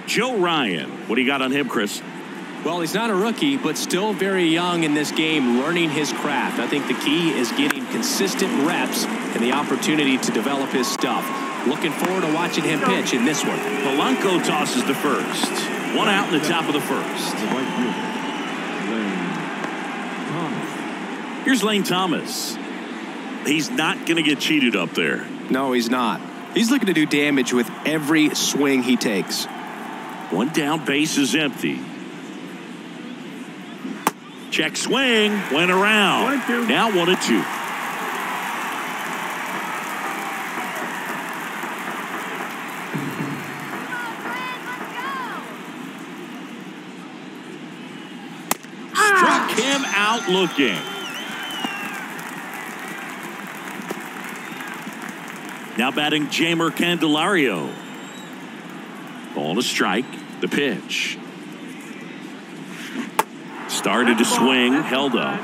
Joe Ryan. What do you got on him, Chris? Well, he's not a rookie, but still very young in this game, learning his craft. I think the key is getting consistent reps and the opportunity to develop his stuff. Looking forward to watching him pitch in this one. Polanco tosses the first. One out in the top of the first. Here's Lane Thomas. He's not going to get cheated up there. No, he's not. He's looking to do damage with every swing he takes. One down, base is empty. Check swing, went around. Now 1-2. Struck him out looking. Now batting Jamer Candelario. Ball to strike. The pitch. Started to swing, held up.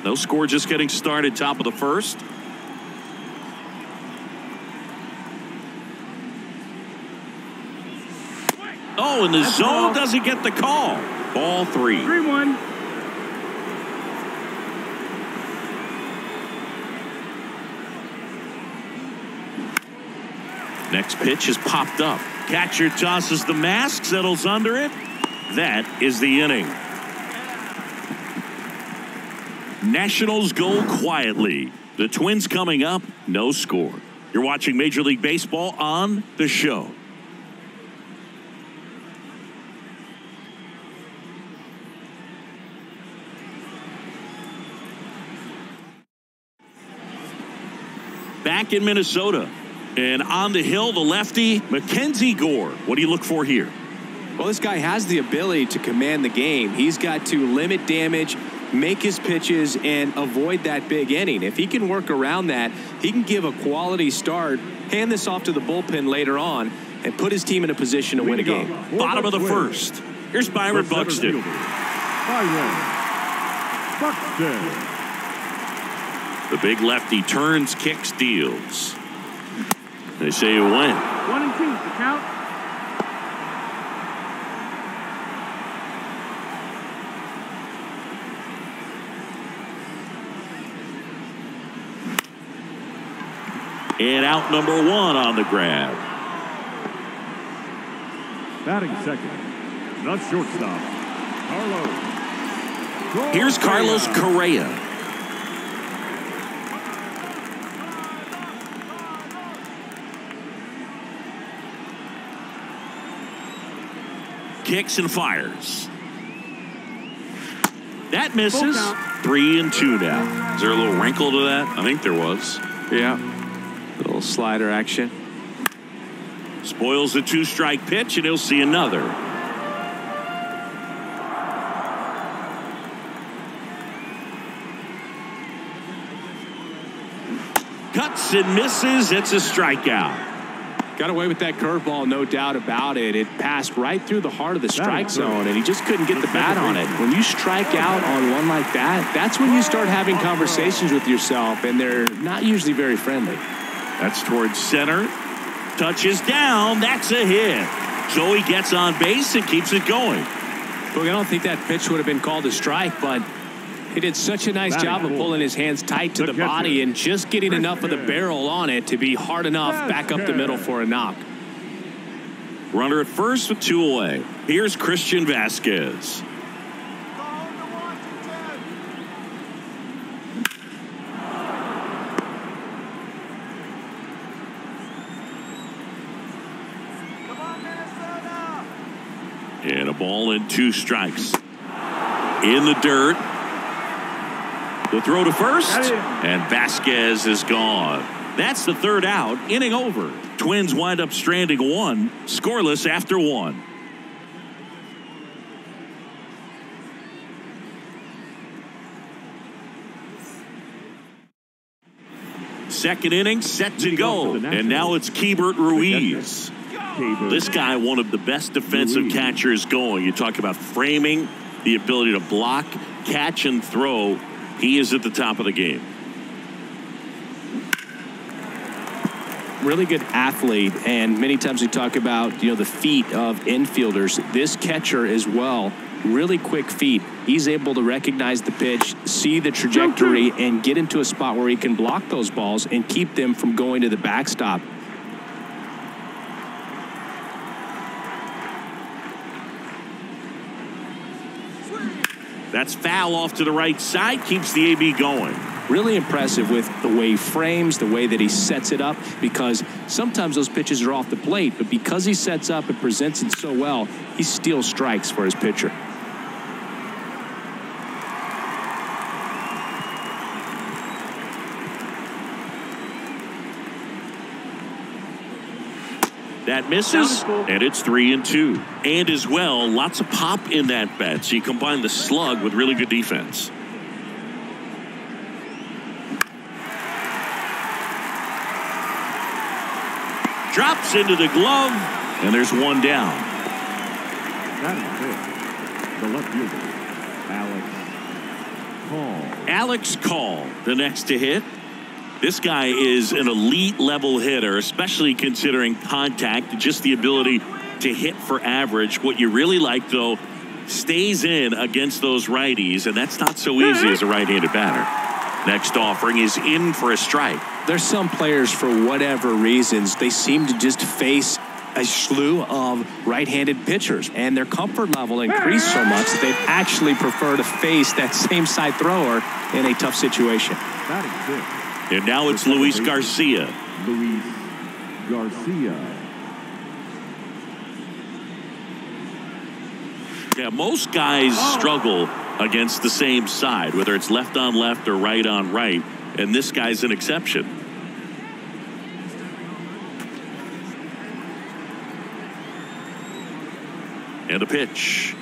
No score, just getting started, top of the first. Oh, and the zone doesn't get the call. Ball 3. 3-1. Next pitch is popped up. Catcher tosses the mask, settles under it. That is the inning. Nationals go quietly. The Twins coming up, no score. You're watching Major League Baseball on the show. Back in Minnesota. And on the hill, the lefty, Mackenzie Gore. What do you look for here? Well, this guy has the ability to command the game. He's got to limit damage, make his pitches, and avoid that big inning. If he can work around that, he can give a quality start, hand this off to the bullpen later on, and put his team in a position to win a game. Bottom of the first. Here's Byron Buxton. The big lefty turns, kicks, deals. They say you win. 1-2, the count. And out number 1 on the grab. Batting second, the shortstop, Carlos. Here's Carloscorrea. Kicks and fires. That misses. 3-2 now. Is there a little wrinkle to that? I think there was. Yeah. A little slider action. Spoils the 2-strike pitch, and he'll see another. Cuts and misses. It's a strikeout. Got away with that curveball, no doubt about it. It passed right through the heart of the strike zone, and he just couldn't get the bat on it. When you strike out on one like that, that's when you start having conversations with yourself, and they're not usually very friendly. That's towards center. Touches down. That's a hit. So he gets on base and keeps it going. Look, I don't think that pitch would have been called a strike, but he did such a nice job of pulling his hands tight to the body and just getting enough of the barrel on it to be hard enough back up the middle for a knock. Runner at first with 2 away. Here's Christian Vasquez. And a ball and 2 strikes. In the dirt. The throw to first, and Vasquez is gone. That's the 3rd out. Inning over. Twins wind up stranding 1, scoreless after 1. Second inning set to go, and now it's Keibert Ruiz. This guy, one of the best defensive catchers going. You talk about framing, the ability to block, catch, and throw. He is at the top of the game. really good athlete, and many times we talk about, you know, the feet of infielders. This catcher as well, really quick feet. He's able to recognize the pitch, see the trajectory, and get into a spot where he can block those balls and keep them from going to the backstop. That's foul off to the right side, keeps the AB going. Really impressive with the way he frames, the way that he sets it up, because sometimes those pitches are off the plate, but because he sets up and presents it so well, he steals strikes for his pitcher. That misses, and it's 3-2. And as well, lots of pop in that bat. So you combine the slug with really good defense. Drops into the glove, and there's one down. That is it. The left fielder, Alex Call, the next to hit. This guy is an elite level hitter, especially considering contact, just the ability to hit for average. What you really like, though, stays in against those righties, and that's not so easy as a right-handed batter. Next offering is in for a strike. There's some players, for whatever reasons, they seem to just face a slew of right-handed pitchers, and their comfort level increased so much that they'd actually prefer to face that same side thrower in a tough situation. That is it. And now it's Luis Garcia. Luis Garcia. Yeah, most guys struggle against the same side, whether it's left on left or right on right, and this guy's an exception. And a pitch.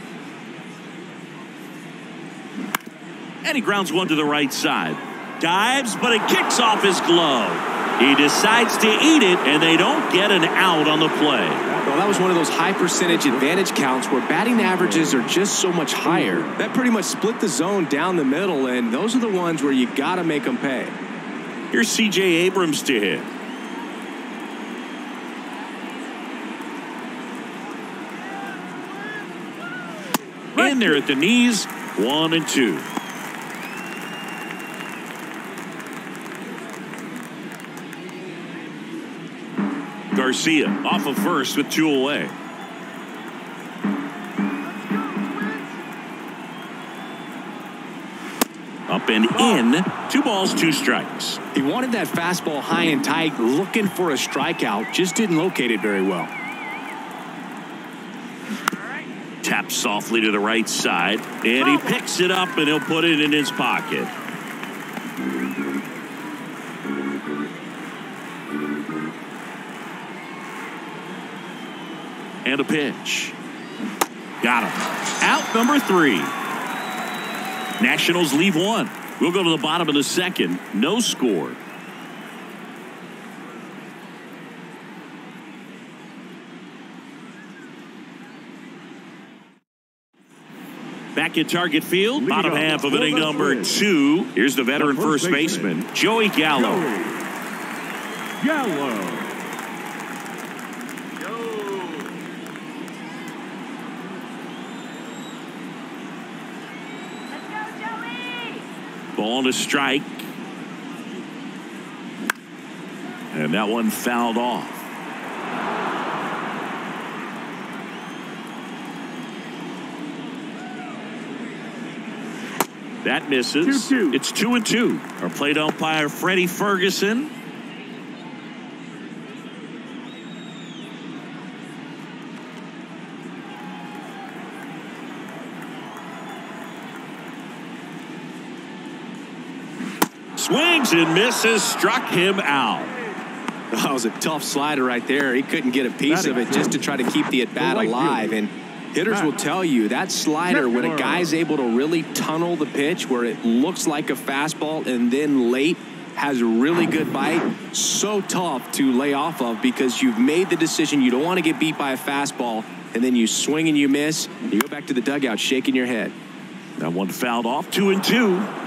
And he grounds one to the right side. Dives, but it kicks off his glove. He decides to eat it, and they don't get an out on the play. Well, that was one of those high percentage advantage counts where batting averages are just so much higher. That pretty much split the zone down the middle, and those are the ones where you got to make them pay. Here's C.J. Abrams to hit. In there at the knees, 1-2. Garcia off of first with 2 away. Up and in, 2 balls, 2 strikes. He wanted that fastball high and tight, looking for a strikeout, just didn't locate it very well. Taps softly to the right side, and he picks it up, and he'll put it in his pocket. And a pitch. Got him. Out number 3. Nationals leave 1. We'll go to the bottom of the second. No score. Back at Target Field, bottom half of inning number 2. Here's the veteran first baseman, Joey Gallo. Gallo. Ball to strike. And that one fouled off. That misses. 2-2. It's 2-2. Our plate umpire, Freddie Ferguson. Swings and misses, struck him out. That was a tough slider right there. He couldn't get a piece of it just to try to keep the at-bat alive. And hitters will tell you that slider, when a guy's able to really tunnel the pitch where it looks like a fastball and then late has a really good bite, so tough to lay off of because you've made the decision you don't want to get beat by a fastball, and then you swing and you miss, and you go back to the dugout shaking your head. That one fouled off, 2-2.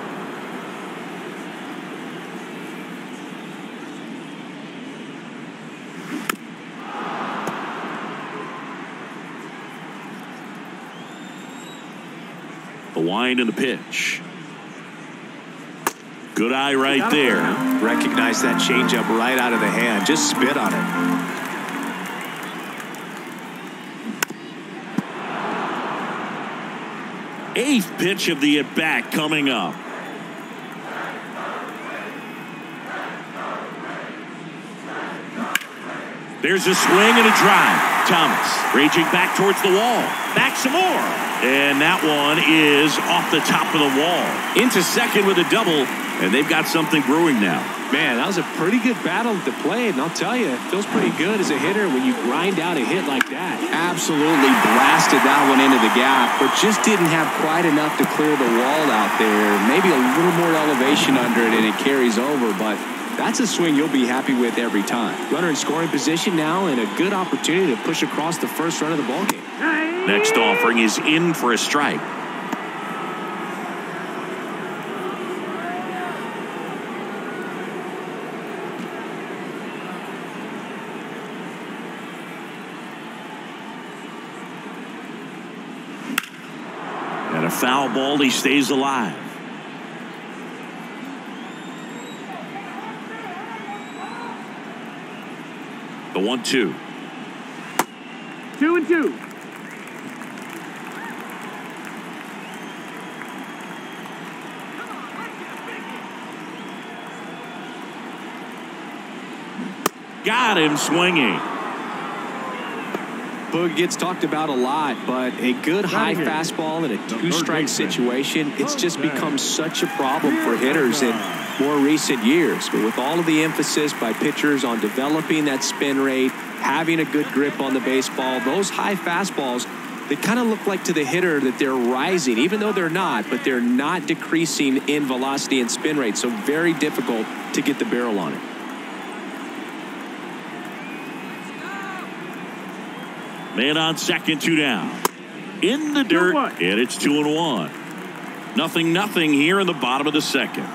wind in the pitch. Good eye right there. Recognize that changeup right out of the hand. Just spit on it. Eighth pitch of the at-bat coming up. There's a swing and a drive. Thomas raging back towards the wall. Back some more. And that one is off the top of the wall. Into second with a double, and they've got something brewing now. Man, that was a pretty good battle at the plate, and I'll tell you, it feels pretty good as a hitter when you grind out a hit like that. Absolutely blasted that one into the gap, but just didn't have quite enough to clear the wall out there. Maybe a little more elevation under it, and it carries over, but that's a swing you'll be happy with every time. Runner in scoring position now, and a good opportunity to push across the first run of the ballgame. Next offering is in for a strike. And a foul ball, he stays alive. The 1-2. 2-2. Got him swinging. Boog gets talked about a lot, but a good high fastball in a two-strike situation, it's just become such a problem for hitters in more recent years. But with all of the emphasis by pitchers on developing that spin rate, having a good grip on the baseball, those high fastballs, they kind of look like to the hitter that they're rising, even though they're not, but they're not decreasing in velocity and spin rate. So very difficult to get the barrel on it. Man on second, 2 down. In the dirt, and it's 2-1. 0-0 here in the bottom of the second.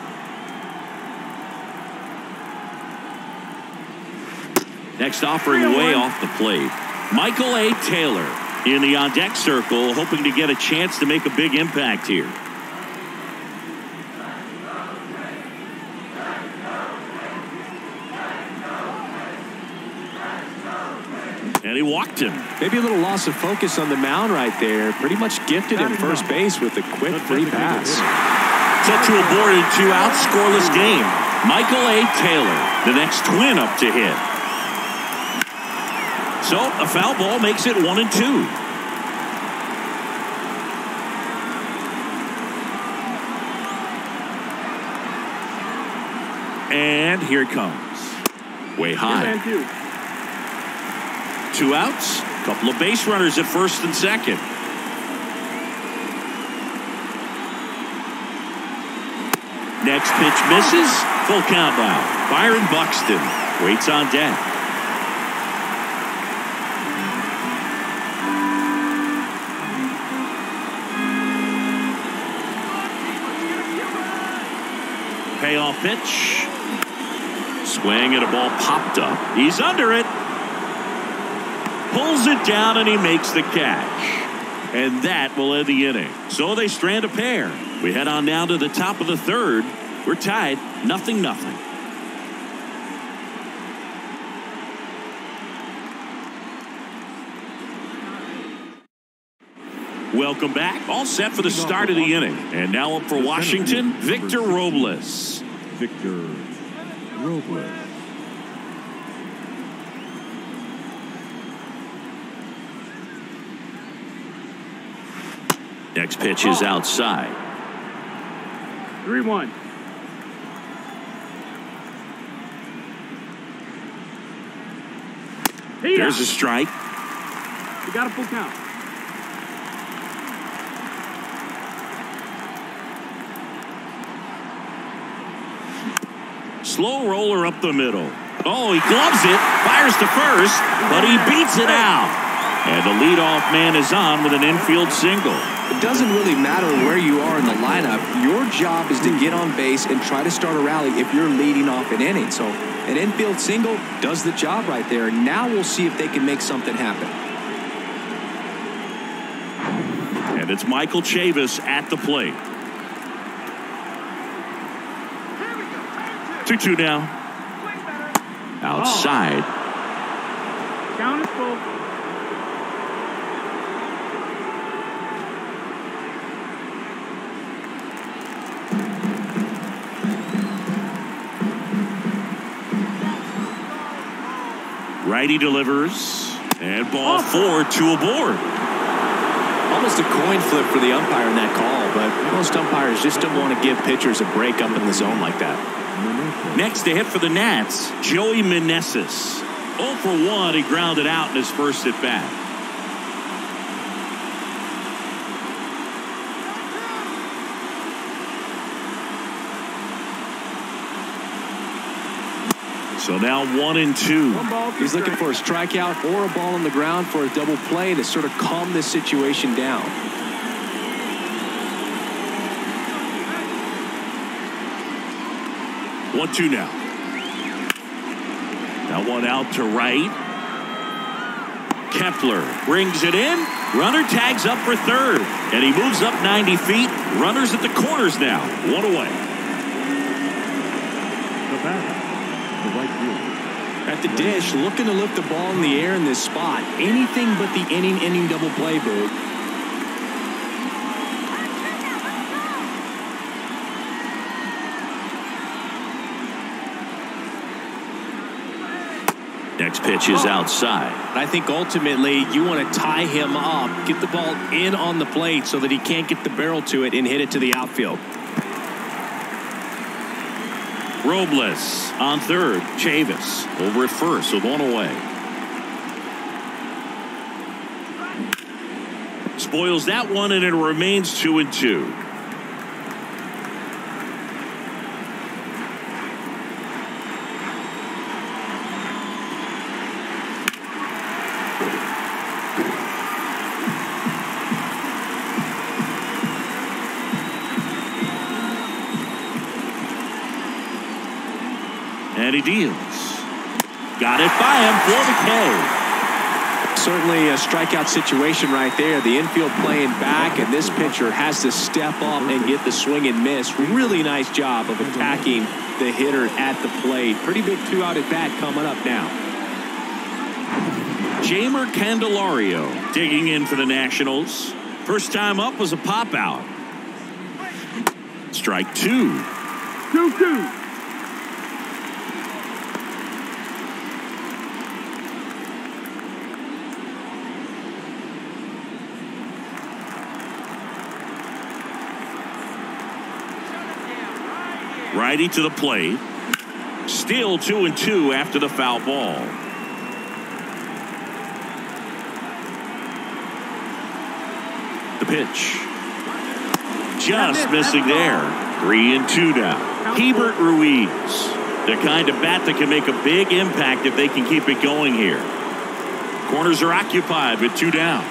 Next offering way off the plate. Michael A. Taylor in the on-deck circle, hoping to get a chance to make a big impact here. And he walked him. Maybe a little loss of focus on the mound right there. Pretty much gifted at first base with a quick free pass. Set to a board and 2 outs, scoreless game. Michael A. Taylor, the next Twin up to hit. So a foul ball makes it 1-2. And here it comes. Way high. 2 outs, couple of base runners at first and second. Next pitch misses. Full count now. Byron Buxton waits on deck. Payoff pitch. Swing and a ball popped up. He's under it. Pulls it down and he makes the catch. And that will end the inning. So they strand a pair. We head on down to the top of the third. We're tied 0-0. Welcome back. All set for the start of the inning. And now up for Washington, Victor Robles. Victor Robles. Next pitch is outside. 3-1. There's a strike. You got a full count. Slow roller up the middle. Oh, he gloves it, fires to first, but he beats it out. And the leadoff man is on with an infield single. It doesn't really matter where you are in the lineup. Your job is to get on base and try to start a rally if you're leading off an inning. So an infield single does the job right there. Now we'll see if they can make something happen. And it's Michael Chavis at the plate. 2-2 now. Outside. Count is full. Righty delivers. And ball 4, 2 aboard. Almost a coin flip for the umpire in that call, but most umpires just don't want to give pitchers a break up in the zone like that. Next to hit for the Nats, Joey Meneses. 0 for 1, he grounded out in his first at bat. So now 1-2. He's looking for a strikeout or a ball on the ground for a double play to sort of calm this situation down. One, two now. That one out to right. Kepler brings it in. Runner tags up for third. And he moves up 90 feet. Runners at the corners now. One away. The batter, the right fielder. At the dish, looking to lift the ball in the air in this spot. Anything but the inning double play, Boog. Next pitch is outside. I think ultimately you want to tie him up, get the ball in on the plate so that he can't get the barrel to it and hit it to the outfield. Robles on third. Chavis over at first with one away. Spoils that one, and it remains 2-2. And he deals. Got it by him for the K. Certainly a strikeout situation right there. The infield playing back, and this pitcher has to step up and get the swing and miss. Really nice job of attacking the hitter at the plate. Pretty big 2-out at bat coming up now. Jamer Candelario digging in for the Nationals. First time up was a pop out. Strike 2. 2-2. Righty to the plate. Still 2-2 after the foul ball. The pitch. Just missing there. 3-2 now. Hebert Ruiz. The kind of bat that can make a big impact if they can keep it going here. Corners are occupied with 2 down.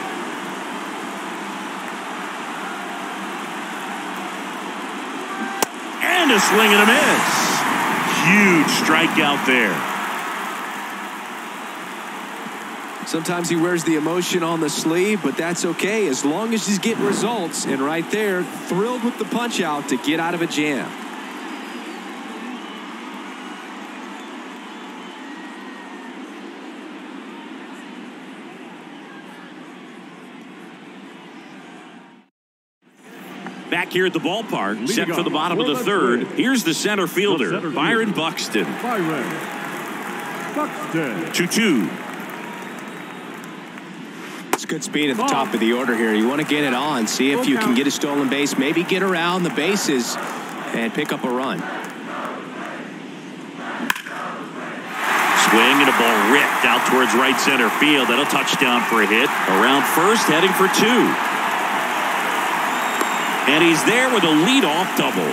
A swing and a miss. Huge strikeout there. Sometimes he wears the emotion on the sleeve, but that's okay as long as he's getting results. And right there, thrilled with the punch out to get out of a jam. Back here at the ballpark, set for the bottom of the third. Here's the center fielder, Byron Buxton. 2-2. It's good speed at the top of the order here. You want to get it on, see if you can get a stolen base, maybe get around the bases and pick up a run. Swing and a ball ripped out towards right center field. That'll touchdown for a hit. Around first, heading for 2. And he's there with a leadoff double.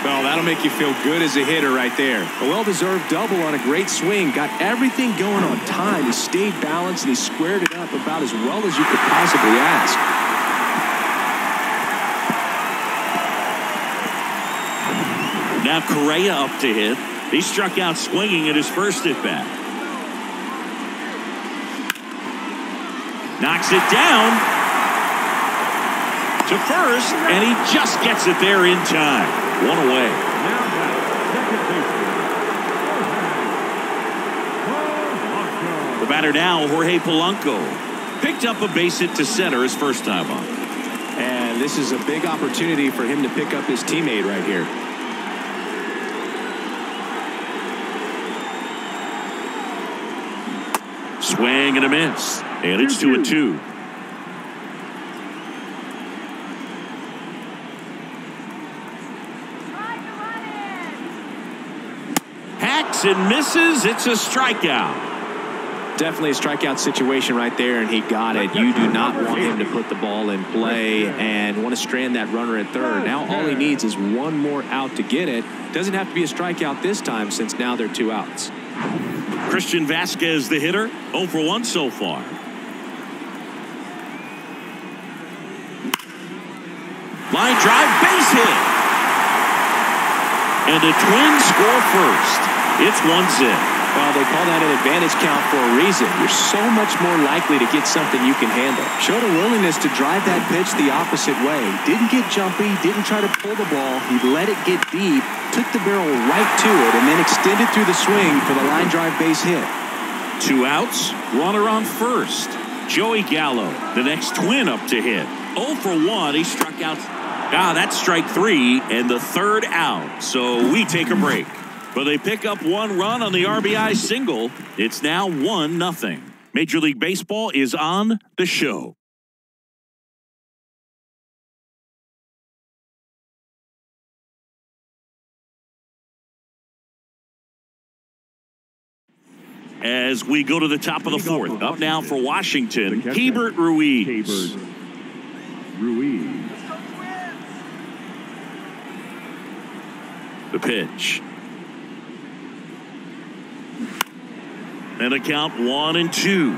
Well, that'll make you feel good as a hitter right there. A well-deserved double on a great swing. Got everything going on time. He stayed balanced and he squared it up about as well as you could possibly ask. Now Correa up to hit. He struck out swinging at his first at bat. Knocks it down. to first, and he just gets it there in time. One away. Now back, second baseman. The batter now, Jorge Polanco. Picked up a base hit to center his first time up. And this is a big opportunity for him to pick up his teammate right here. Swing and a miss. And it's 2-2. Hacks and misses. It's a strikeout. Definitely a strikeout situation right there, and he got it. You do not want him to put the ball in play and want to strand that runner at third. Now all he needs is one more out to get it. Doesn't have to be a strikeout this time since now they're 2 outs. Christian Vasquez, the hitter, 0 for 1 so far. Line drive, base hit. And the Twins score first. It's 1-0. Well, they call that an advantage count for a reason. You're so much more likely to get something you can handle. Showed a willingness to drive that pitch the opposite way. Didn't get jumpy, didn't try to pull the ball. He let it get deep, took the barrel right to it, and then extended through the swing for the line drive base hit. 2 outs, runner on first. Joey Gallo, the next Twin up to hit. 0 for 1, he struck out. That's strike 3 and the third out. So we take a break. But they pick up 1 run on the RBI single. It's now 1-0. Major League Baseball is on the show. As we go to the top of the 4th, up now for Washington, Hebert Ruiz. The pitch. And a count 1-2.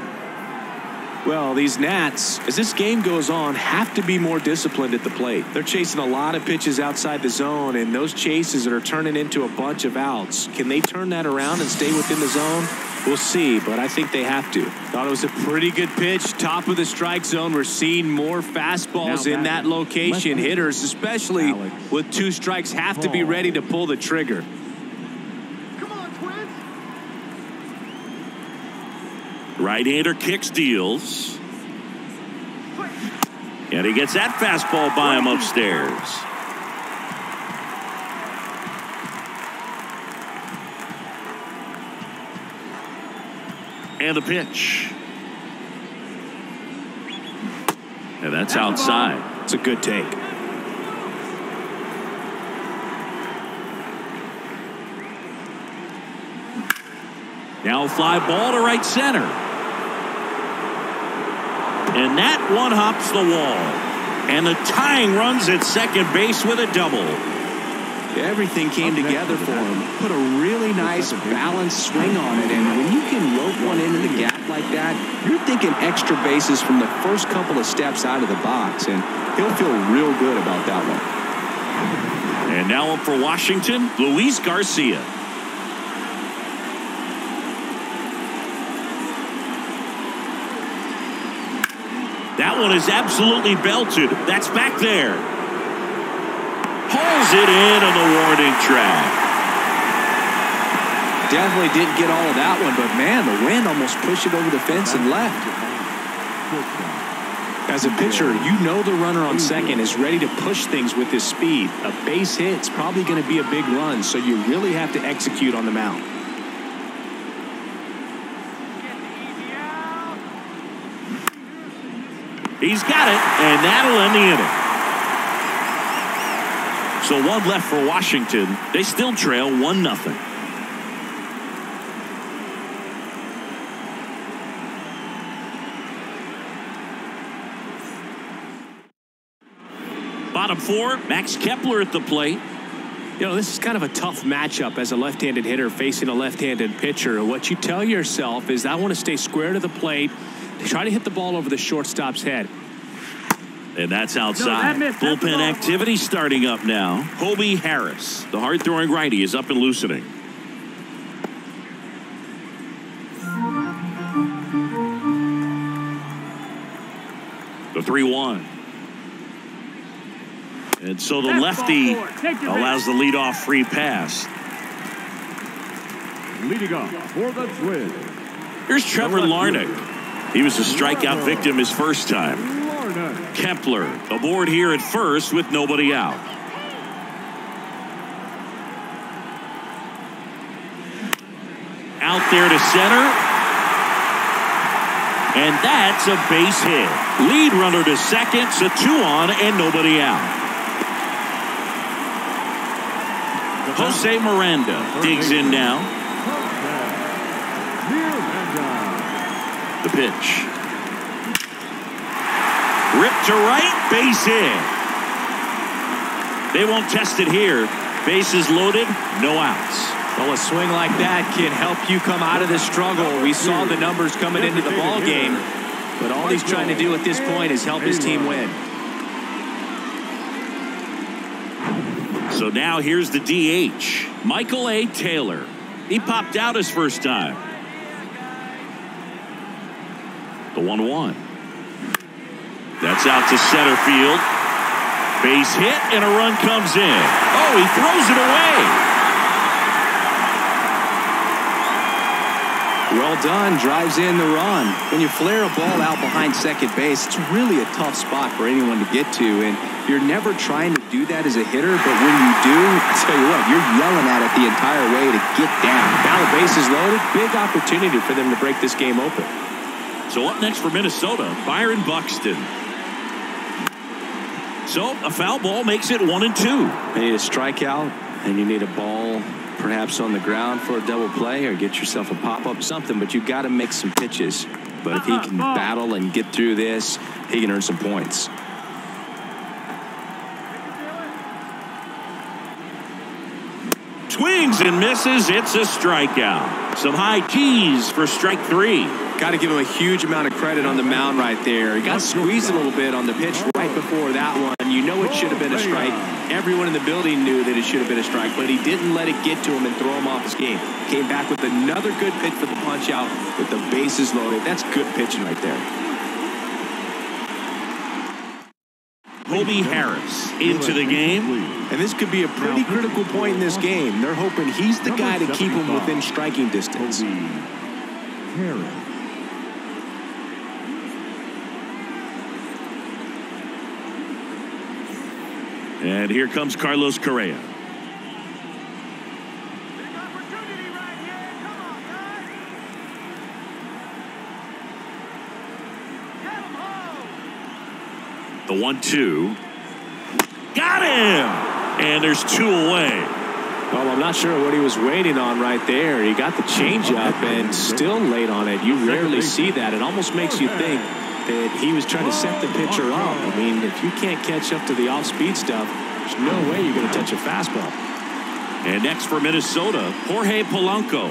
Well, these Nats, as this game goes on, have to be more disciplined at the plate. They're chasing a lot of pitches outside the zone, and those chases that are turning into a bunch of outs. Can they turn that around and stay within the zone? We'll see, but I think they have to. Thought it was a pretty good pitch. Top of the strike zone. We're seeing more fastballs in that location. Hitters, especially with 2 strikes, have to be ready to pull the trigger. Right-hander kicks, deals. And he gets that fastball by him upstairs. And the pitch. And that's outside. It's a good take. Now a fly ball to right center. And that one hops the wall. And the tying runs at second base with a double. Everything came together for him. Put a really nice balanced swing on it. And when you can rope one into the gap like that, you're thinking extra bases from the first couple of steps out of the box. And he'll feel real good about that one. And now up for Washington, Luis Garcia. That one is absolutely belted. That's back there. Hauls it in on the warning track. Definitely didn't get all of that one, but man, the wind almost pushed it over the fence and left. As a pitcher, you know the runner on second is ready to push things with his speed. A base hit's probably going to be a big run, so you really have to execute on the mound. He's got it, and that'll end the inning. So 1 left for Washington. They still trail 1-0. Bottom 4, Max Kepler at the plate. You know, this is kind of a tough matchup as a left-handed hitter facing a left-handed pitcher. What you tell yourself is, I want to stay square to the plate, try to hit the ball over the shortstop's head. And that's outside. Bullpen activity starting up now. Hobie Harris, the hard-throwing righty, is up and loosening. The 3-1. And so the lefty allows the leadoff free pass. Leading off for the Twins. Here's Trevor Larnach. He was a strikeout victim his first time. Kepler aboard here at first with nobody out. Out there to center. And that's a base hit. Lead runner to second, so 2 on and nobody out. Jose Miranda digs in now. The pitch. Ripped to right, base hit. They won't test it here. Bases loaded, no outs. Well, a swing like that can help you come out of this struggle. We saw the numbers coming into the ball game, but all he's trying to do at this point is help his team win. So now here's the DH, Michael A. Taylor. He popped out his first time. The 1-1. That's out to center field. Base hit and a run comes in. Oh, he throws it away. Well done, drives in the run. When you flare a ball out behind second base, it's really a tough spot for anyone to get to, and you're never trying to do that as a hitter, but when you do, I tell you what, you're yelling at it the entire way to get down. Now the base is loaded, big opportunity for them to break this game open. So up next for Minnesota, Byron Buxton. So a foul ball makes it 1-2. You need a strikeout, and you need a ball perhaps on the ground for a double play, or get yourself a pop-up, something, but you got to make some pitches. But if he can battle and get through this, he can earn some points. Swings and misses. It's a strikeout. Some high G's for strike 3. Got to give him a huge amount of credit on the mound right there. He got squeezed a little bit on the pitch right before that one. You know it should have been a strike. Everyone in the building knew that it should have been a strike, but he didn't let it get to him and throw him off his game. Came back with another good pitch for the punch out with the bases loaded. That's good pitching right there. Kobe Harris into the game. And this could be a pretty critical point in this game. They're hoping he's the guy to keep him within striking distance. Harris. And here comes Carloscorrea. The 1-2. Got him! And there's 2 away. Well, I'm not sure what he was waiting on right there. He got the changeup and still late on it. You rarely see that. It almost makes you think that he was trying to set the pitcher up. I mean, if you can't catch up to the off-speed stuff, there's no way you're going to touch a fastball. And next for Minnesota, Jorge Polanco.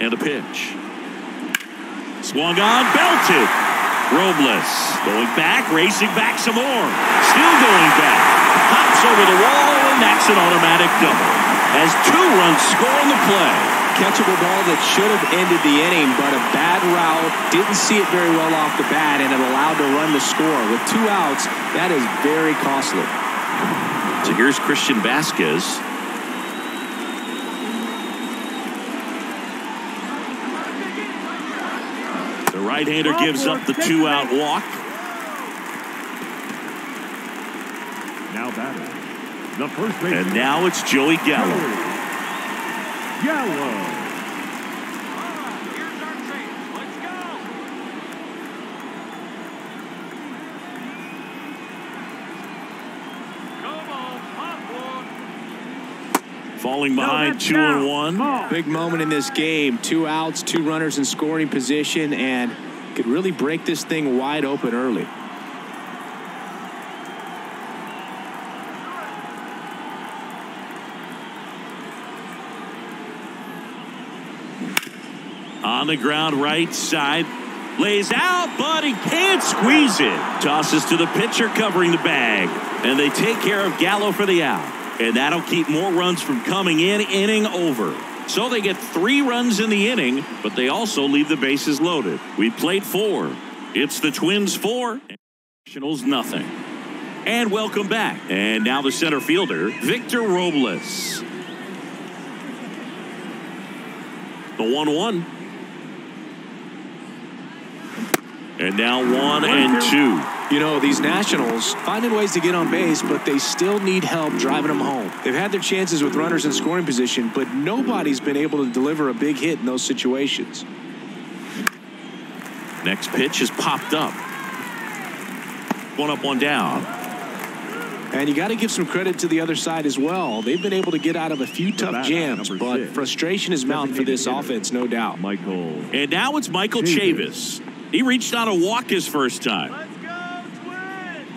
And a pitch. Swung on, belted. Robles going back, racing back some more. Still going back. Hops over the wall, and that's an automatic double. As 2 runs score on the play. Catchable ball that should have ended the inning, but a bad route. Didn't see it very well off the bat, and it allowed to run the score. With 2 outs, that is very costly. So here's Christian Vasquez. Right-hander gives up the 2-out walk. Now batting, the first baseman. And now it's Joey Gallo. Gallo. Here's our chase. Let's go. Come on, pop one. Falling behind 2-1. Big moment in this game. 2 outs, 2 runners in scoring position, and could really break this thing wide open early. On the ground right side. Lays out, but he can't squeeze it. Tosses to the pitcher covering the bag. And they take care of Gallo for the out. And that'll keep more runs from coming in, inning over. So they get 3 runs in the inning, but they also leave the bases loaded. We played 4. It's the Twins 4, Nationals nothing. And welcome back. And now the center fielder, Victor Robles. The 1-1. And now 1 and 2. You know, these Nationals finding ways to get on base, but they still need help driving them home. They've had their chances with runners in scoring position, but nobody's been able to deliver a big hit in those situations. Next pitch is popped up. 1 up, 1 down. And you got to give some credit to the other side as well. They've been able to get out of a few tough jams, but frustration is mounting for this offense, no doubt. And now it's Michael Chavis. He reached on a walk his first time. Let's go, Twins!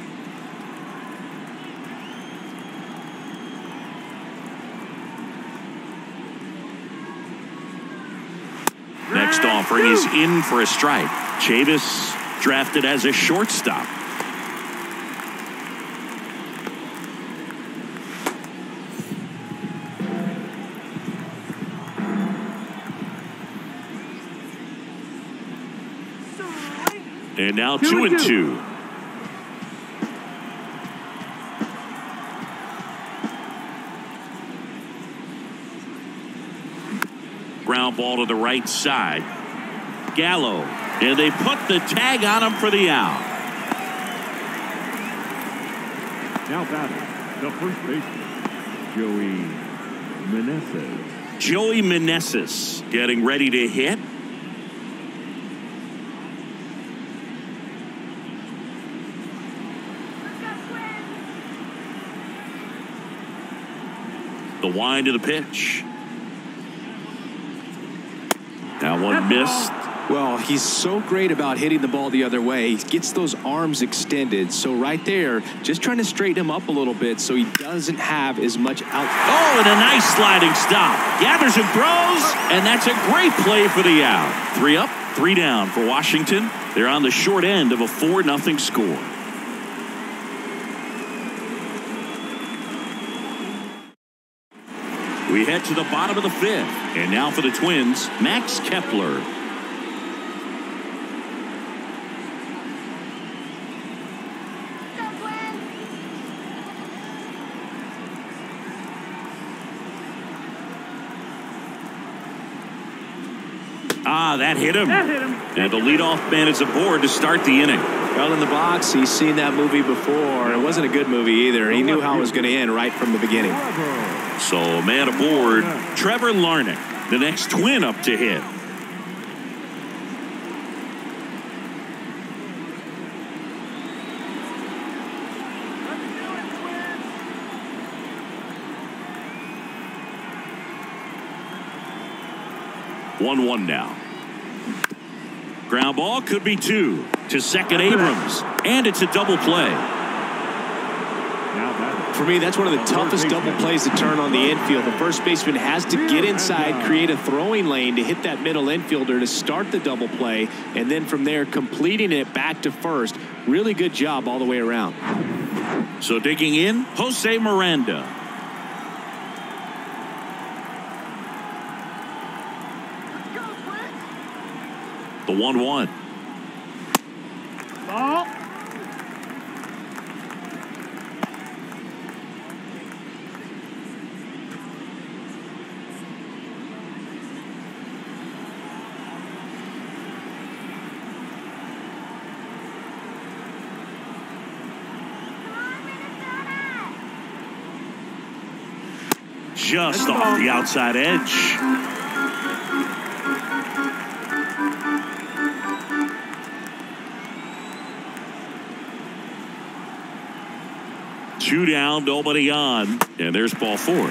Next offering is in for a strike. Chavis drafted as a shortstop. And now 2 and 2. Ground ball to the right side. Gallo. And they put the tag on him for the out. Now batting, the first baseman, Joey Meneses. Joey Meneses getting ready to hit. The wind of the pitch. That one missed. Well, he's so great about hitting the ball the other way. He gets those arms extended. So right there, just trying to straighten him up a little bit so he doesn't have as much out. Oh, and a nice sliding stop. Gathers and throws, and that's a great play for the out. 3 up, 3 down for Washington. They're on the short end of a 4-0 score. We head to the bottom of the 5th. And now for the Twins, Max Kepler. That hit him. And the leadoff man is aboard to start the inning. Well, in the box, he's seen that movie before. It wasn't a good movie either. He knew how it was going to end right from the beginning. So, man aboard, Trevor Larnach, the next Twin up to hit. Let's do it, Twins! 1-1 now. Ground ball could be 2 to second Abrams, and it's a double play. For me, that's one of the toughest double plays to turn on the infield. The first baseman has to get inside, create a throwing lane to hit that middle infielder to start the double play, and then from there, completing it back to first. Really good job all the way around. So digging in, Jose Miranda. The 1-1. Ball. Just off the outside edge. Two down, nobody on, and there's ball 4.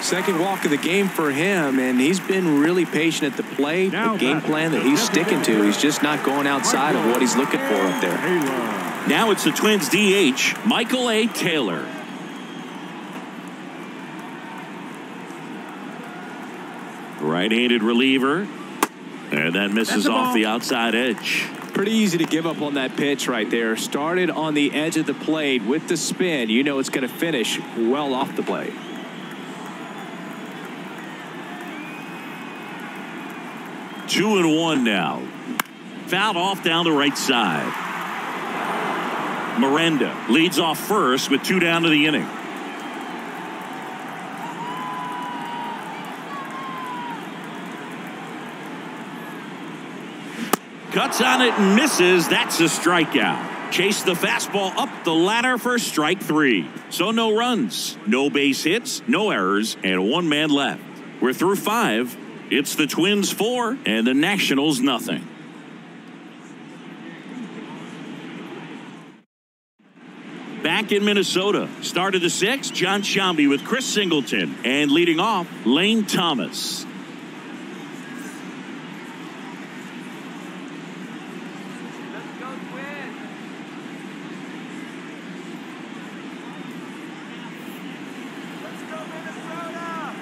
Second walk of the game for him, and he's been really patient at the plate. The game plan that he's sticking to. He's just not going outside of what he's looking for up there. Now it's the Twins DH, Michael A. Taylor. Right-handed reliever. And that misses off the outside edge. Pretty easy to give up on that pitch right there. Started on the edge of the plate with the spin. You know it's going to finish well off the plate. Two and one now. Fouled off down the right side. Miranda leads off first with 2 down to the inning. Cuts on it and misses. That's a strikeout. Chase the fastball up the ladder for strike 3. So no runs, no base hits, no errors, and 1 man left. We're through 5. It's the Twins 4 and the Nationals nothing. Back in Minnesota, start of the 6th, John Shambi with Chris Singleton, and leading off, Lane Thomas. Let's go Twins. Let's go Minnesota.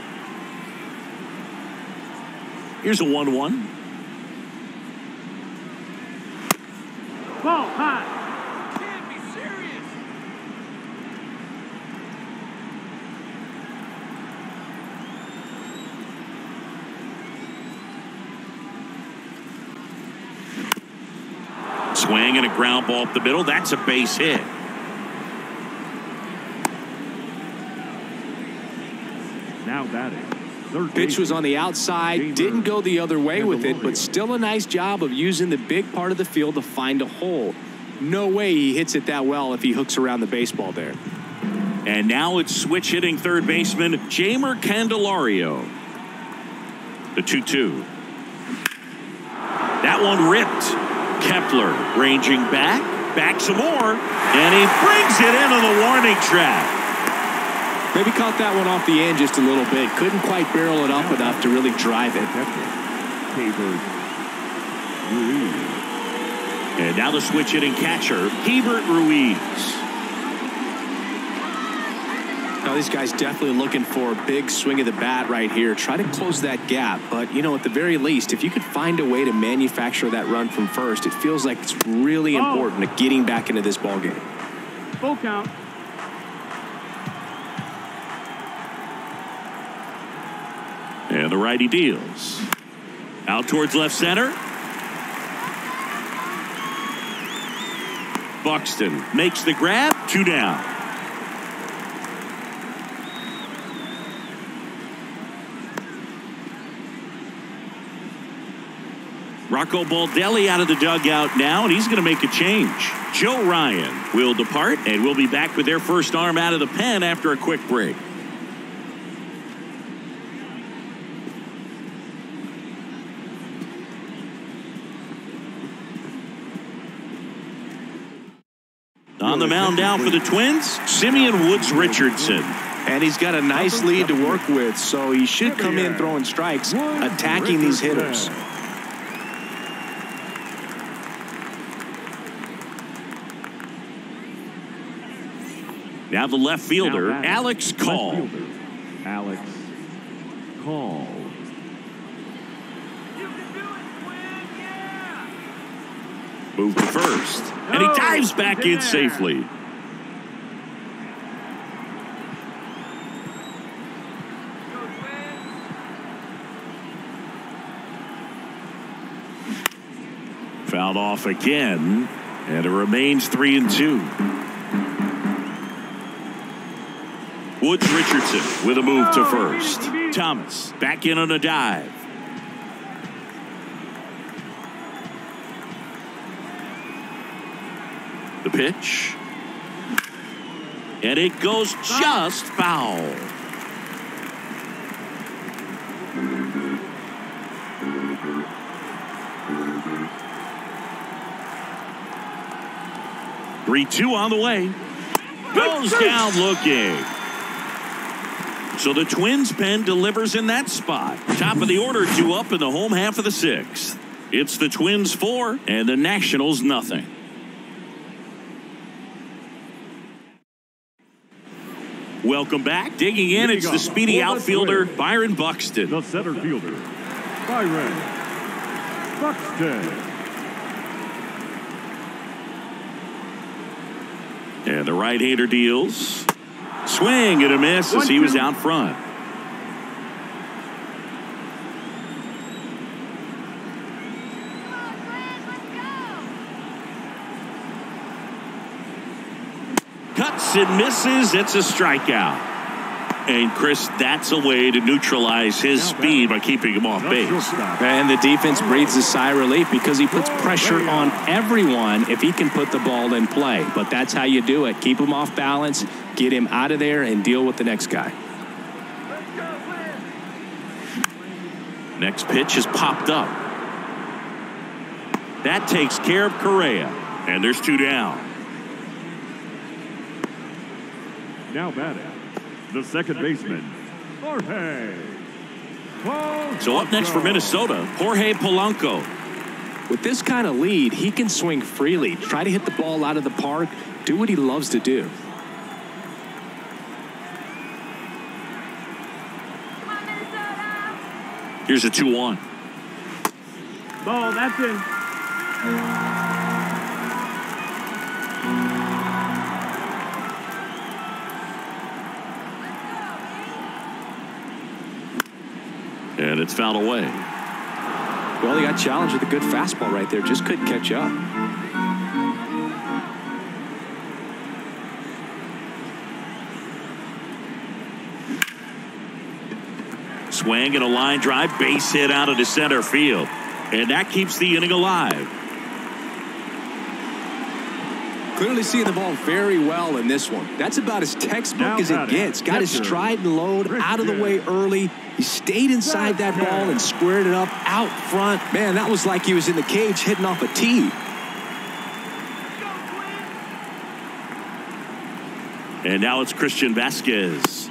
Here's a 1-1. Ball high. Can't be serious. Swing and a ground ball up the middle. That's a base hit. Now batting. Third Pitch was baseman. on the outside, didn't go the other way with it, but still a nice job of using the big part of the field to find a hole. No way he hits it that well if he hooks around the baseball there. And now it's switch hitting third baseman Jamer Candelario. The 2-2. That one ripped. Kepler ranging back some more, and he brings it into the warning track. Maybe caught that one off the end just a little bit. Couldn't quite barrel it up enough to really drive it. And now the switch hitting catcher, Hebert Ruiz. Now these guys definitely looking for a big swing of the bat right here. Try to close that gap. But, you know, at the very least, if you could find a way to manufacture that run from first, it feels like it's really important to getting back into this ball game. Full count. And the righty deals. Out towards left center. Buxton makes the grab. 2 down. Rocco Baldelli out of the dugout now, and he's going to make a change. Joe Ryan will depart, and we'll be back with their first arm out of the pen after a quick break. On the mound now for the Twins, Simeon Woods Richardson. And he's got a nice lead to work with, so he should come in throwing strikes, attacking these hitters. Now the left fielder, Alex Cole. Alex Cole. You can do it, Twin. Yeah. Move to first. And he dives back in safely. Go Twins. Fouled off again. And it remains 3-2. Woods Richardson with a move to first. Thomas back in on a dive. The pitch. And it goes just foul. Three-two on the way. Goes down looking. So the Twins pen delivers in that spot. Top of the order, 2 up in the home half of the 6th. It's the Twins 4 and the Nationals nothing. Welcome back. Digging in, it's the speedy outfielder Byron Buxton. The center fielder, Byron Buxton. And the right-hander deals. Swing and a miss as he was out front. Cuts and misses. It's a strikeout. And Chris, that's a way to neutralize his speed by keeping him off base. And the defense breathes a sigh of relief because he puts pressure on everyone if he can put the ball in play. But that's how you do it. Keep him off balance, get him out of there, and deal with the next guy. Next pitch has popped up. That takes care of Correa. And there's 2 down. Now batting, the second baseman, Jorge. So up next for Minnesota, Jorge Polanco. With this kind of lead, he can swing freely, try to hit the ball out of the park, do what he loves to do. Here's a 2-1. Ball, that's in. And it's fouled away. Well, he got challenged with a good fastball right there. Just couldn't catch up. Swing and a line drive, base hit out into center field. And that keeps the inning alive. Clearly seeing the ball very well in this one. That's about as textbook as it gets. Got his stride and load out of the way early. He stayed inside that ball and squared it up out front. Man, that was like he was in the cage hitting off a tee. And now it's Christian Vasquez.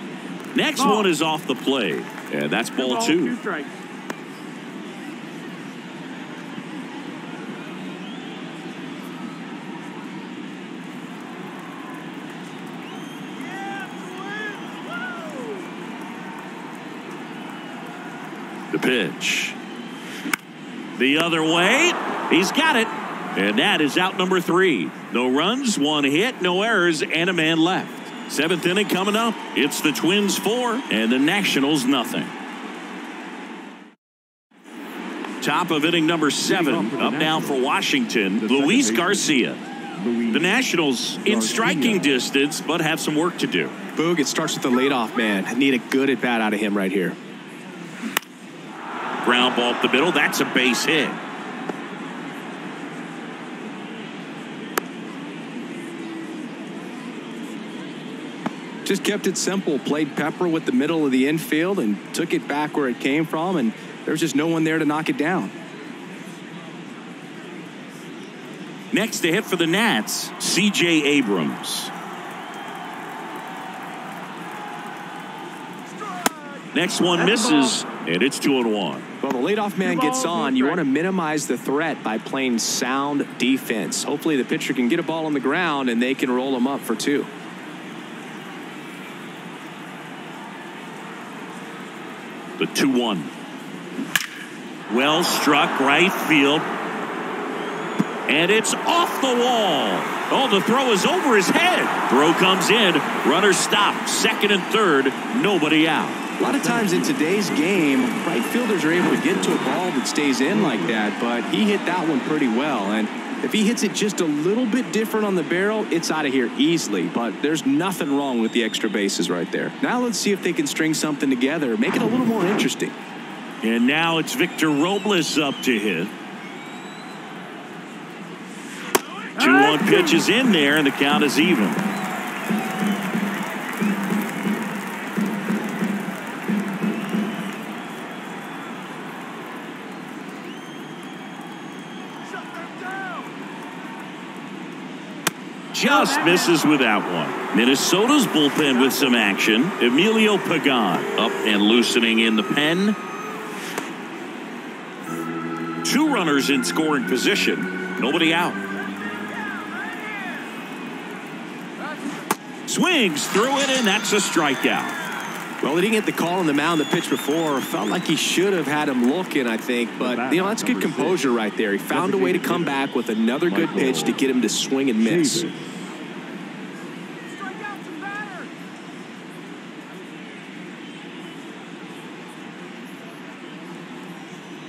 Next one is off the plate. And that's ball 2. The pitch. The other way. He's got it. And that is out number 3. No runs, 1 hit, no errors, and a man left. 7th inning coming up. It's the Twins 4 and the Nationals nothing. Top of inning number 7. Up now for Washington, Luis Garcia. The Nationals in striking distance, but have some work to do. Boog, it starts with the leadoff man. I need a good at bat out of him right here. Ground ball up the middle. That's a base hit. Just kept it simple. Played pepper with the middle of the infield and took it back where it came from, and there's just no one there to knock it down. Next to hit for the Nats, C.J. Abrams. Next one misses, and it's 2-1. Well, the leadoff man gets on. You want to minimize the threat by playing sound defense. Hopefully the pitcher can get a ball on the ground and they can roll him up for 2. The 2-1. Well struck right field. And it's off the wall. Oh, the throw is over his head. Throw comes in. Runner stopped. 2nd and 3rd. Nobody out. A lot of times in today's game, right fielders are able to get to a ball that stays in like that, but he hit that one pretty well. And if he hits it just a little bit different on the barrel, it's out of here easily. But there's nothing wrong with the extra bases right there. Now let's see if they can string something together, make it a little more interesting. And now it's Victor Robles up to hit. 2-1 pitch is in there, and the count is even. Just misses with that one. Minnesota's bullpen with some action. Emilio Pagan up and loosening in the pen. 2 runners in scoring position. Nobody out. Swings through it, and that's a strikeout. Well, he didn't get the call on the mound the pitch before. Felt like he should have had him looking, I think. But, that's good composure right there. He found a way to come back with another good pitch to get him to swing and miss. Strike out some batter.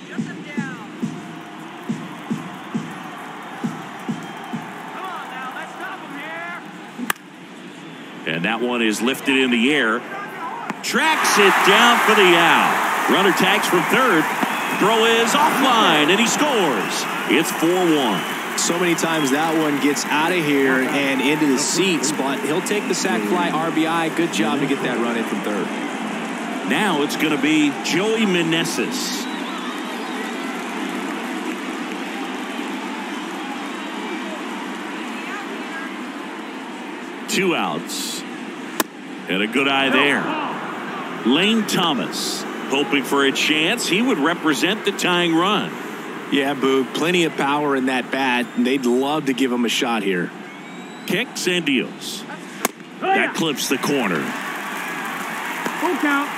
Shut them down. Come on now, let's stop them here. And that one is lifted in the air. Tracks it down for the out. Runner tags from third. Throw is offline, and he scores. It's 4-1. So many times that one gets out of here and into the seats, but he'll take the sac fly RBI. Good job to get that run in from third. Now it's going to be Joey Meneses. Two outs. And a good eye there. Lane Thomas hoping for a chance. He would represent the tying run. Yeah, Boog, plenty of power in that bat, and they'd love to give him a shot here. Kicks and deals. That clips the corner. Full count.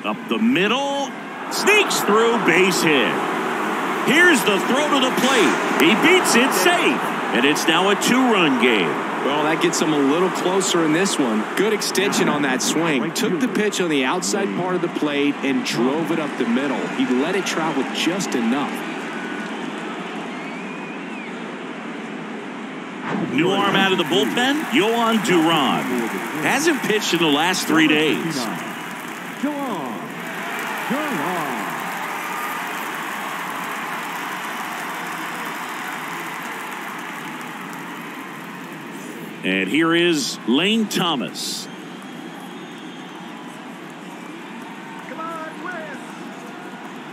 Up the middle, sneaks through, base hit. Here's the throw to the plate. He beats it safe, and it's now a 2-run game. Well, that gets him a little closer in this one. Good extension on that swing. Took the pitch on the outside part of the plate and drove it up the middle. He let it travel just enough. New arm out of the bullpen, Yohan Duran. Hasn't pitched in the last 3 days. And here is Lane Thomas. Come on, Wes.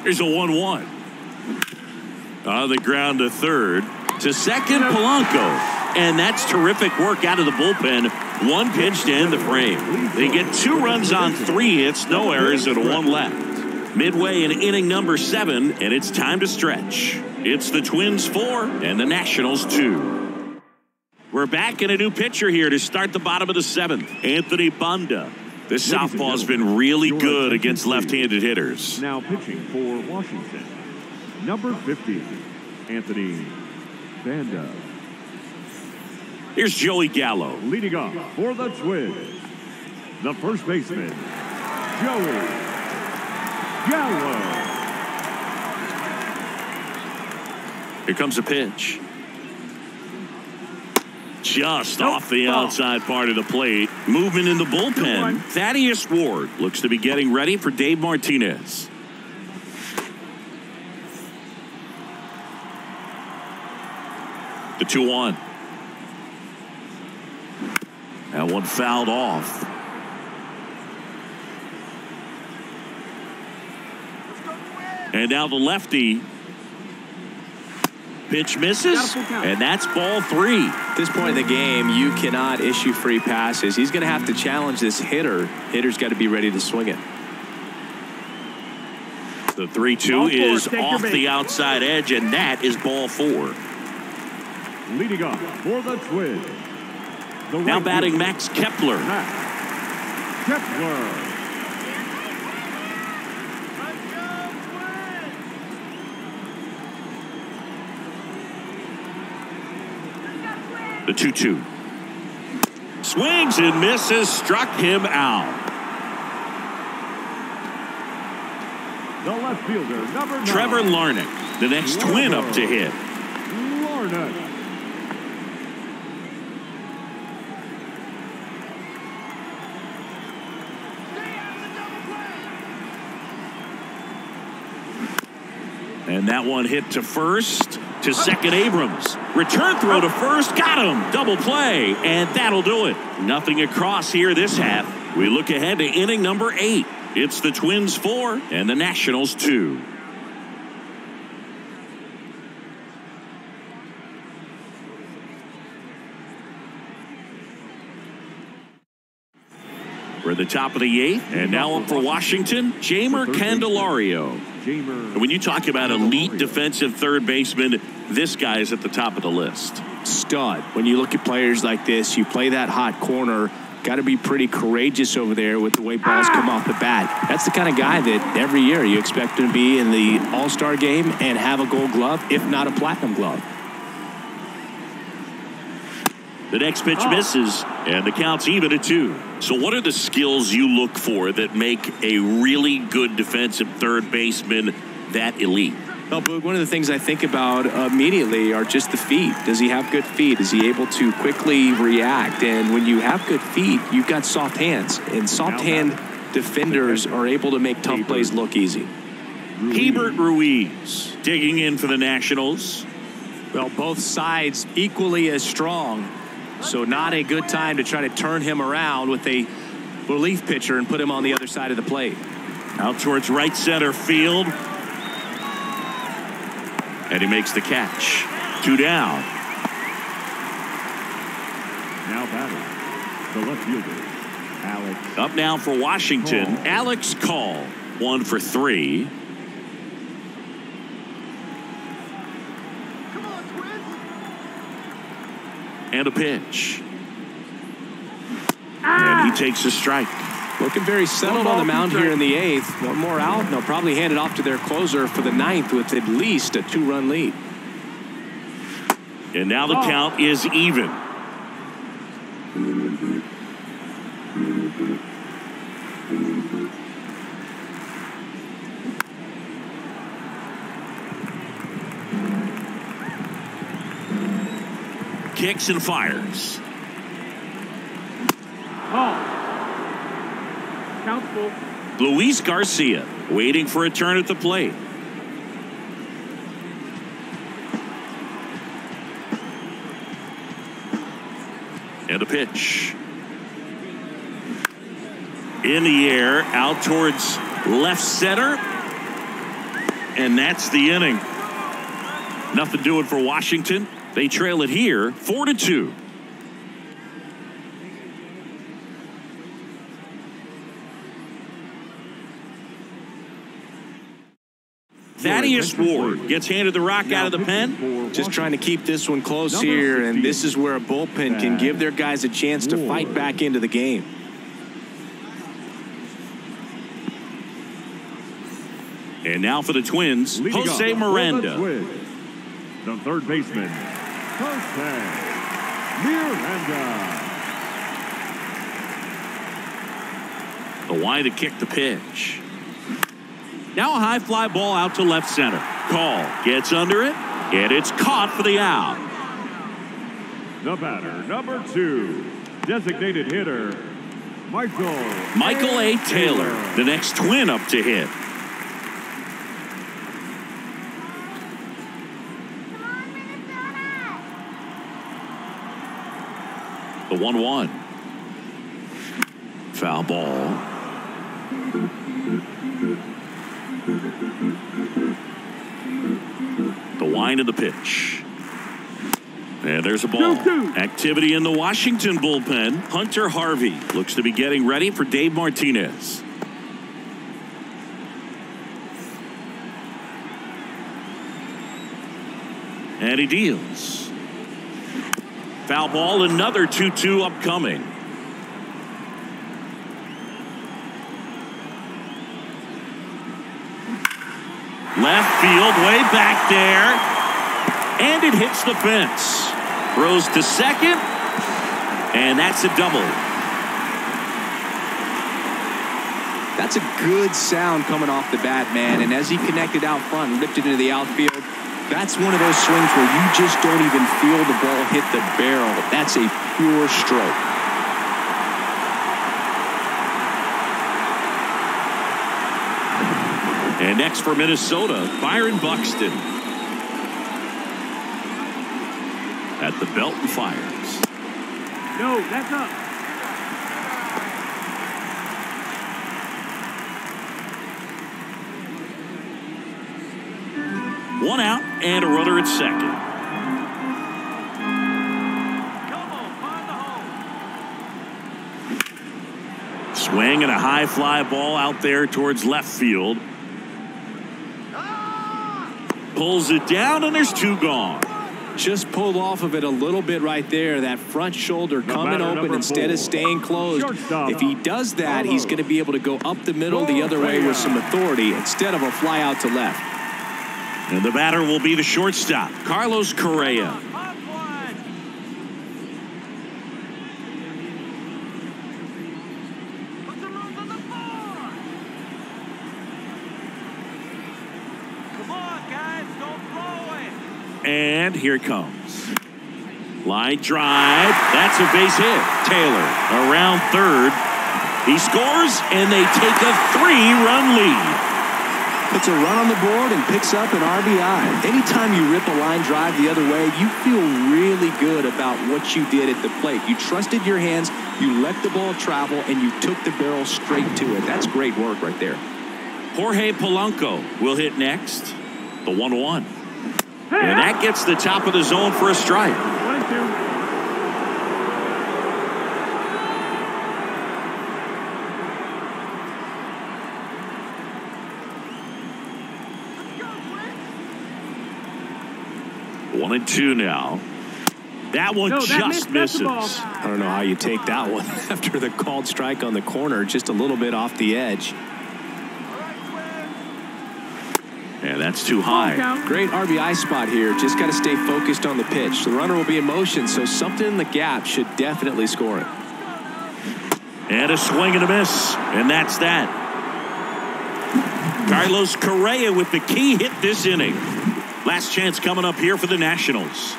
Here's a 1-1. On the ground to third. To second, Polanco. And that's terrific work out of the bullpen. One pitch to end the frame. They get 2 runs on 3 hits, no errors, and 1 left. Midway in inning number 7, and it's time to stretch. It's the Twins 4 and the Nationals 2. We're back in a new pitcher here to start the bottom of the 7th. Anthony Banda. This southpaw's been really good against left-handed hitters. Now pitching for Washington, number 50, Anthony Banda. Here's Joey Gallo. Leading off for the Twins, the first baseman, Joey Gallo. Here comes a pitch. Just off the outside part of the plate. Movement in the bullpen. Thaddeus Ward looks to be getting ready for Dave Martinez. The 2-1. That one fouled off. And now the lefty. Pitch misses, and that's ball 3. At this point in the game, you cannot issue free passes. He's going to have to challenge this hitter. Hitter's got to be ready to swing it. The 3-2 is off the outside edge, and that is ball 4. Leading off for the Twins. Now batting Max Kepler. Kepler. The 2-2. Swings and misses, struck him out. The left fielder, number 9. Trevor Larnach, the next Twin up to hit. Larnach. And that one hit to first. To second, Abrams. Return throw to first. Got him. Double play. And that'll do it. Nothing across here this half. We look ahead to inning number 8. It's the Twins 4 and the Nationals 2. We're at the top of the 8th, and now up for Washington, Jeimer Candelario. And when you talk about elite defensive third baseman, this guy is at the top of the list. Stud. When you look at players like this, you play that hot corner, got to be pretty courageous over there with the way balls come off the bat. That's the kind of guy that every year you expect him to be in the All-Star game and have a Gold Glove, if not a Platinum Glove. The next pitch misses, and the count's even at 2. So what are the skills you look for that make a really good defensive third baseman that elite? Well, Boog, one of the things I think about immediately are just the feet. Does he have good feet? Is he able to quickly react? And when you have good feet, you've got soft hands. And soft hand defenders are able to make tough plays look easy. Hebert Ruiz digging in for the Nationals. Well, both sides equally as strong. So not a good time to try to turn him around with a relief pitcher and put him on the other side of the plate. Out towards right center field. And he makes the catch. 2 down. Now batting, the left fielder, Alex. Up now for Washington, Cole. Alex Cole. 1 for 3. Come on, Twins. And a pitch. And he takes a strike. Looking very settled on the mound here in the 8th. One more out, and they'll probably hand it off to their closer for the 9th with at least a 2-run lead. And now the count is even. Kicks and fires. Count full. Luis Garcia waiting for a turn at the plate. And a pitch. In the air, out towards left center. And that's the inning. Nothing doing for Washington. They trail it here 4-2. Thaddeus Ward gets handed the rock out of the pen. Just trying to keep this one close here, and this is where a bullpen can give their guys a chance to fight back into the game. And now for the Twins, Jose Miranda. The third baseman, Jose Miranda. The line to kick the pitch. Now a high fly ball out to left center. Call gets under it, and it's caught for the out. The batter, number 2, designated hitter, Michael A. Taylor, the next Twin up to hit. The 1-1. Foul ball. The wind of the pitch. And there's a ball. Activity in the Washington bullpen. Hunter Harvey looks to be getting ready for Dave Martinez. And he deals. Foul ball, another 2-2 upcoming. Left field, way back there. And it hits the fence. Throws to second. And that's a double. That's a good sound coming off the bat, man. And as he connected out front and lifted into the outfield, that's one of those swings where you just don't even feel the ball hit the barrel. That's a pure stroke. And next for Minnesota, Byron Buxton. At the belt and fires. No, that's up. One out and a runner at second. Come on, find the hole. Swing and a high fly ball out there towards left field. Pulls it down, and there's 2 gone. Just pulled off of it a little bit right there. That front shoulder coming open instead of staying closed. If he does that, he's going to be able to go up the middle the other way with some authority instead of a fly out to left. And the batter will be the shortstop, Carloscorrea. And here it comes. Line drive. That's a base hit. Taylor around third. He scores, and they take a 3-run lead. Puts a run on the board and picks up an RBI. Anytime you rip a line drive the other way, you feel really good about what you did at the plate. You trusted your hands, you let the ball travel, and you took the barrel straight to it. That's great work right there. Jorge Polanco will hit next. The 1-1. And that gets the top of the zone for a strike. 22. One and 2 now. That one just misses. I don't know how you take that one after the called strike on the corner, just a little bit off the edge. And that's too high. Great RBI spot here. Just got to stay focused on the pitch. The runner will be in motion, so something in the gap should definitely score it. And a swing and a miss. And that's that. Carloscorrea with the key hit this inning. Last chance coming up here for the Nationals.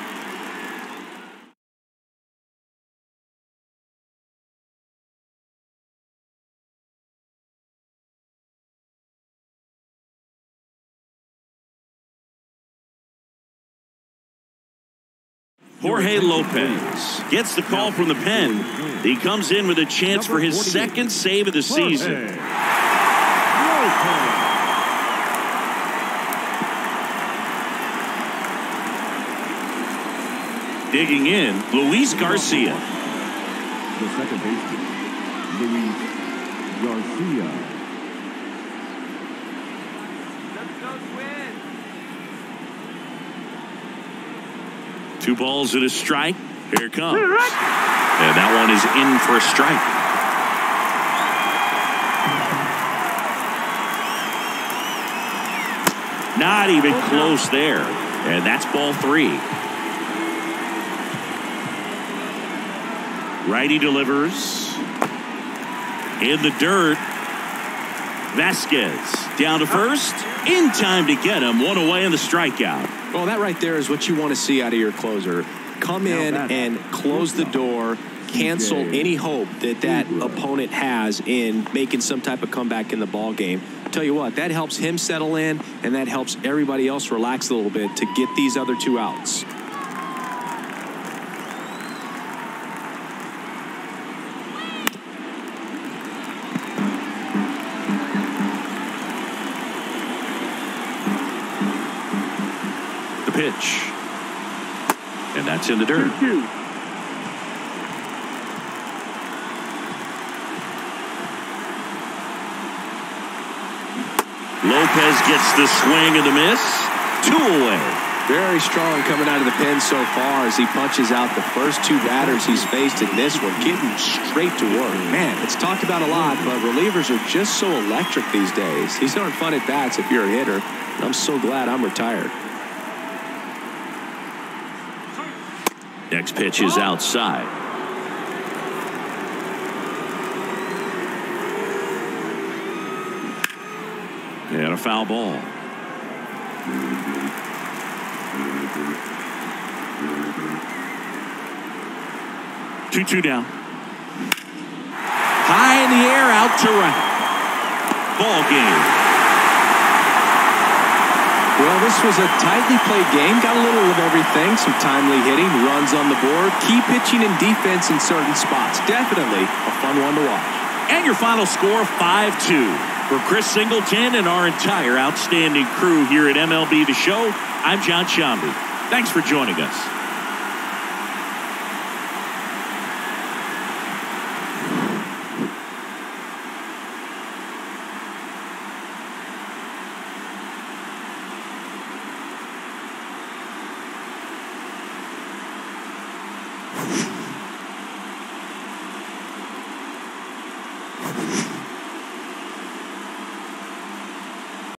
Jorge Lopez gets the call from the pen. He comes in with a chance for his second save of the season. Digging in, Luis Garcia. The second baseman, Luis Garcia. Let's go, Twins. 2 balls and a strike. Here it comes. And that one is in for a strike. Not even close there. And that's ball 3. Righty delivers. In the dirt. Vasquez down to first. In time to get him. 1 away in the strikeout. Well, that right there is what you want to see out of your closer. Come in and close the door, cancel any hope that that opponent has in making some type of comeback in the ball game. Tell you what, that helps him settle in, and that helps everybody else relax a little bit to get these other 2 outs. Pitch. And that's in the dirt. Lopez gets the swing and the miss. 2 away. Very strong coming out of the pen so far as he punches out the first 2 batters he's faced in this one, getting straight to work. Man, it's talked about a lot, but relievers are just so electric these days. These aren't fun at bats if you're a hitter. I'm so glad I'm retired. Next pitch is outside. And a foul ball. Two down. High in the air, out to right. Ball game. Well, this was a tightly played game. Got a little of everything. Some timely hitting, runs on the board, key pitching and defense in certain spots. Definitely a fun one to watch. And your final score, 5-2. For Chris Singleton and our entire outstanding crew here at MLB The Show, I'm John Shambi. Thanks for joining us.